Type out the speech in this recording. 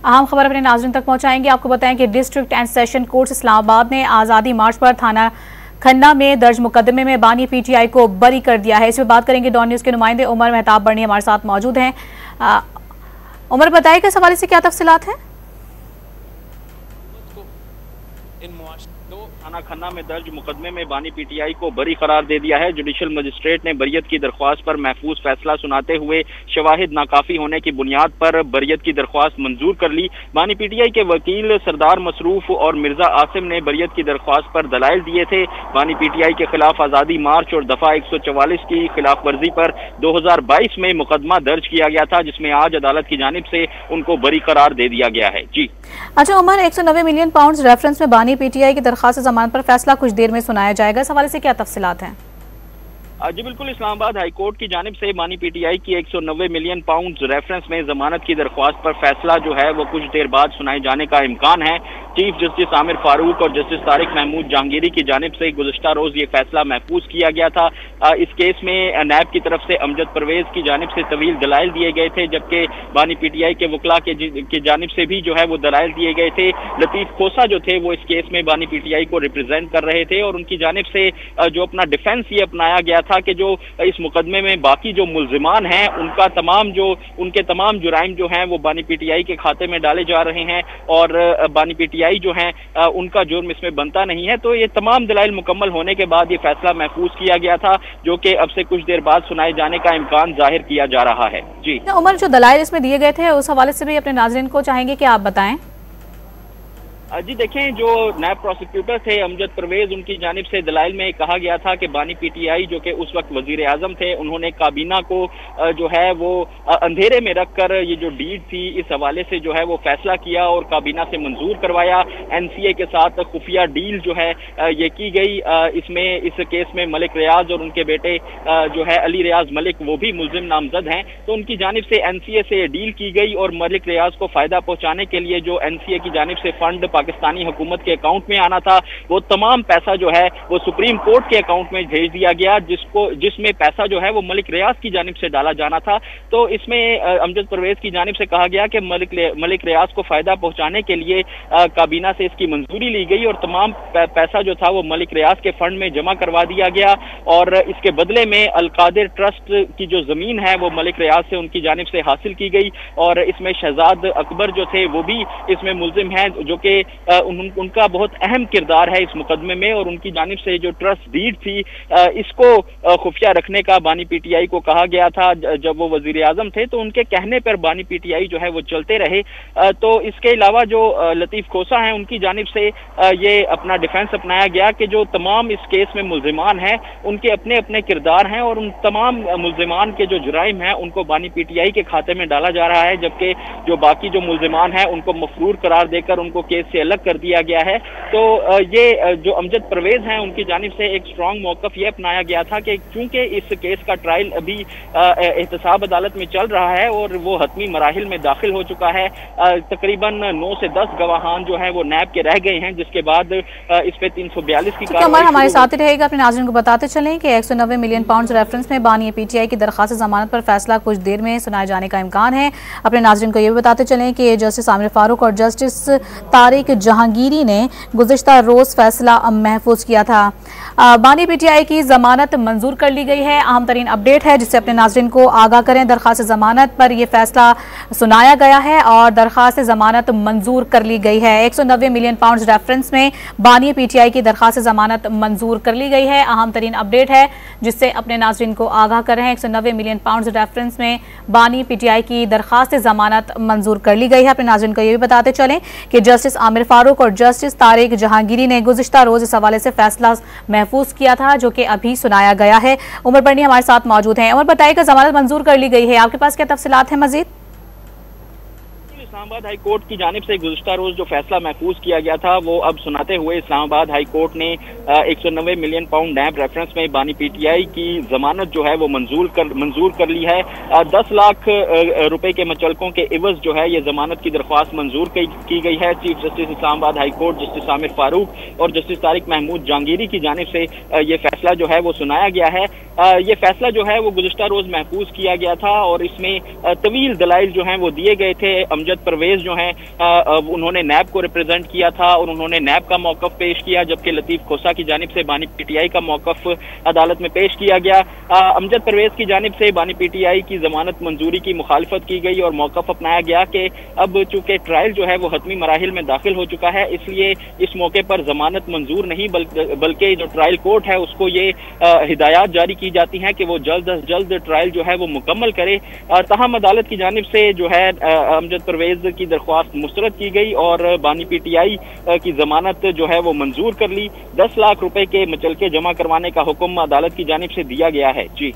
अहम खबर अपने नाज़रीन तक पहुंचाएंगे। आपको बताएं कि district and session court Islamabad ने आज़ादी मार्च पर थाना खन्ना में दर्ज मुकदमे में बानी पीटीआई को बरी कर दिया है। इस पर बात करेंगे डॉन न्यूज़ के नुमाइंदे उमर मेहताब बर्नी हमारे साथ मौजूद हैं। उमर, बताइए कि इस हवाले से क्या तफसीलात हैं? थाना खन्ना में दर्ज मुकदमे में बानी पीटीआई को बरी करार दे दिया है। जुडिशल मजिस्ट्रेट ने बरियत की दरख्वास्त पर महफूज फैसला सुनाते हुए शवाहिद नाकाफी होने की बुनियाद पर बरियत की दरख्वास्त मंजूर कर ली। बानी पीटीआई के वकील सरदार मसरूफ और मिर्जा आसिम ने बरियत की दरख्वास्त पर दलाइल दिए थे। बानी पीटीआई के खिलाफ आज़ादी मार्च और दफा 144 की खिलाफ वर्जी पर 2022 में मुकदमा दर्ज किया गया था, जिसमें आज अदालत की जानिब से उनको बरी करार दे दिया गया है। जी अच्छा उमर, 190 मिलियन पाउंड रेफरेंस में बानी पीटीआई की दरख्वास्त जमानत पर फैसला कुछ देर में सुनाया जाएगा। इस हवाले से क्या तफसीलात हैं? जी बिल्कुल, इस्लामाबाद हाई कोर्ट की जानिब से बानी पीटीआई की 190 मिलियन पाउंड रेफरेंस में जमानत की दरख्वास्त पर फैसला जो है वो कुछ देर बाद सुनाए जाने का इम्कान है। चीफ जस्टिस आमिर फारूक और जस्टिस तारिक महमूद जहांगीरी की जानिब से गुज़श्ता रोज ये फैसला महफूज किया गया था। इस केस में नैब की तरफ से अमजद परवेज की जानिब से तवील दलाइल दिए गए थे, जबकि बानी पीटीआई के वकला की जानिब से भी जो है वो दलाइल दिए गए थे। लतीफ खोसा जो थे वो इस केस में बानी पीटीआई को रिप्रेजेंट कर रहे थे और उनकी जानिब से जो अपना डिफेंस ये अपनाया गया था कि जो इस मुकदमे में बाकी जो मुल्जिमान हैं उनके तमाम जुराइम जो हैं वो बानी पीटीआई के खाते में डाले जा रहे हैं और बानी पीटीआई जो हैं उनका जुर्म इसमें बनता नहीं है। तो ये तमाम दलाइल मुकम्मल होने के बाद ये फैसला महफूज किया गया था, जो कि अब से कुछ देर बाद सुनाए जाने का इम्कान जाहिर किया जा रहा है। जी उमर, जो दलाइल इसमें दिए गए थे उस हवाले से भी अपने नाज़रीन को चाहेंगे कि आप बताएं। जी देखें, जो नायब प्रोसिक्यूटर थे अमजद परवेज, उनकी जानिब से दलाइल में कहा गया था कि बानी पीटीआई जो कि उस वक्त वजीर आजम थे, उन्होंने काबीना को जो है वो अंधेरे में रखकर ये जो डीड थी इस हवाले से जो है वो फैसला किया और काबीना से मंजूर करवाया। एनसीए के साथ खुफिया डील जो है ये की गई। इसमें इस केस में मलिक रियाज और उनके बेटे जो है अली रियाज मलिक वो भी मुल्जिम नामजद हैं। तो उनकी जानिब से एनसीए से डील की गई और मलिक रियाज को फायदा पहुंचाने के लिए जो एनसीए की जानिब से फंड पाकिस्तानी हुकूमत के अकाउंट में आना था, वो तमाम पैसा जो है वो सुप्रीम कोर्ट के अकाउंट में भेज दिया गया, जिसमें पैसा जो है वो मलिक रियाज की जानिब से डाला जाना था। तो इसमें अमजद परवेज की जानिब से कहा गया कि मलिक रियाज को फायदा पहुंचाने के लिए काबीना से इसकी मंजूरी ली गई और तमाम पैसा जो था वो मलिक रियाज के फंड में जमा करवा दिया गया और इसके बदले में अलकादिर ट्रस्ट की जो जमीन है वो मलिक रियाज से उनकी जानिब से हासिल की गई और इसमें शहजाद अकबर जो थे वो भी इसमें मुल्जिम हैं, जो कि उनका बहुत अहम किरदार है इस मुकदमे में। और उनकी जानिब से जो ट्रस्ट डीड थी इसको खुफिया रखने का बानी पीटीआई को कहा गया था जब वो वजीर आजम थे, तो उनके कहने पर बानी पीटीआई जो है वो चलते रहे। तो इसके अलावा जो लतीफ खोसा हैं उनकी जानिब से ये अपना डिफेंस अपनाया गया कि जो तमाम इस केस में मुल्जिमान हैं उनके अपने अपने किरदार हैं और उन तमाम मुल्जिमान के जो जुराइम हैं उनको बानी पीटीआई के खाते में डाला जा रहा है, जबकि जो बाकी जो मुल्जिमान हैं उनको मफरूर करार देकर उनको केस से अलग कर दिया गया है। तो ये जो अमजद परवेज हैं उनकी जानिब से एक स्ट्रॉन्ग मौकफ ये अपनाया गया था कि चूंकि इस केस का ट्रायल अभी एहतसाब अदालत में चल रहा है और वो हतमी मराहिल में दाखिल हो चुका है, तकरीबन 9 से 10 गवाहान जो हैं वो नैब के रह गए हैं, जिसके बाद इस पे 342 की कार्रवाई हमारे साथ ही रहेगा। अपने नाज़रीन को बताते चलें कि 190 मिलियन पाउंड रेफरेंस में बानी पीटीआई की दरख्वास्त जमानत पर फैसला कुछ देर में सुनाए जाने का इम्कान है। अपने नाज़रीन को ये भी बताते चलें कि जस्टिस आमिर फारूक और जस्टिस तारिक जहांगीरी ने गुज़श्ता रोज फैसला महफूज किया था। बानी पीटीआई की जमानत मंजूर कर ली गई है। अहम तरीन अपडेट है जिससे अपने नाज़रीन को आगाह करें। दरख्वास्त जमानत पर यह फैसला सुनाया गया है और दरख्वास्त जमानत मंजूर कर ली गई है। 190 मिलियन पाउंड रेफरेंस में बानी पीटीआई की दरख्वास्त जमानत मंजूर कर ली गई है। अहम तरीन अपडेट है जिससे अपने नाज़रीन को आगाह करें। 190 मिलियन पाउंड रेफरेंस में बानी पीटीआई की दरख्वास्त जमानत मंजूर कर ली गई है। अपने नाज़रीन को यह भी बताते चलें कि जस्टिस आमिर फारूक और जस्टिस तारिक जहांगीरी ने गुज़श्ता रोज इस हवाले से फैसला महफूज किया था, जो कि अभी सुनाया गया है। उमर बर्नी हमारे साथ मौजूद हैं। उमर, बताइएगा जमानत मंजूर कर ली गई है, आपके पास क्या तफसीलात है मजीद? इस्लामाबाद हाई कोर्ट की जानिब से गुज़श्ता रोज जो फैसला महफूज किया गया था वो अब सुनाते हुए इस्लामाबाद हाई कोर्ट ने 190 मिलियन पाउंड नैब रेफरेंस में बानी पीटीआई की जमानत जो है वो मंजूर कर ली है। 10 लाख रुपए के मचलकों के इवज जो है ये जमानत की दरख्वास्त मंजूर की गई है। Chief justice Islamabad high court justice Aamir Farooq और जस्टिस तारिक महमूद जहांगीरी की जानिब से ये फैसला जो है वो सुनाया गया है। ये फैसला जो है वो गुज़िश्ता रोज महफूज किया गया था और इसमें तवील दलाइल जो हैं वो दिए गए थे। अमजद परवेज जो हैं उन्होंने नैब को रिप्रेजेंट किया था और उन्होंने नैब का मौक़िफ़ पेश किया, जबकि लतीफ़ खोसा की जानिब से बानी पीटीआई का मौक़िफ़ अदालत में पेश किया गया। अमजद परवेज की जानिब से बानी पीटीआई की ज़मानत मंजूरी की मुखालफत की गई और मौक़िफ़ अपनाया गया कि अब चूँकि ट्रायल जो है वो हतमी मराहिल में दाखिल हो चुका है, इसलिए इस मौके पर ज़मानत मंजूर नहीं बल्कि जो ट्रायल कोर्ट है उसको ये हिदायत जारी की जाती हैं कि वो जल्द अज जल्द ट्रायल जो है वो मुकम्मल करे। ताहम अदालत की जानिब से जो है अमजद परवेज की दरख्वास्त मुस्तरद की गई और बानी पीटीआई की ज़मानत जो है वो मंजूर कर ली। 10 लाख रुपए के मुचलके जमा करवाने का हुक्म अदालत की जानिब से दिया गया है। जी।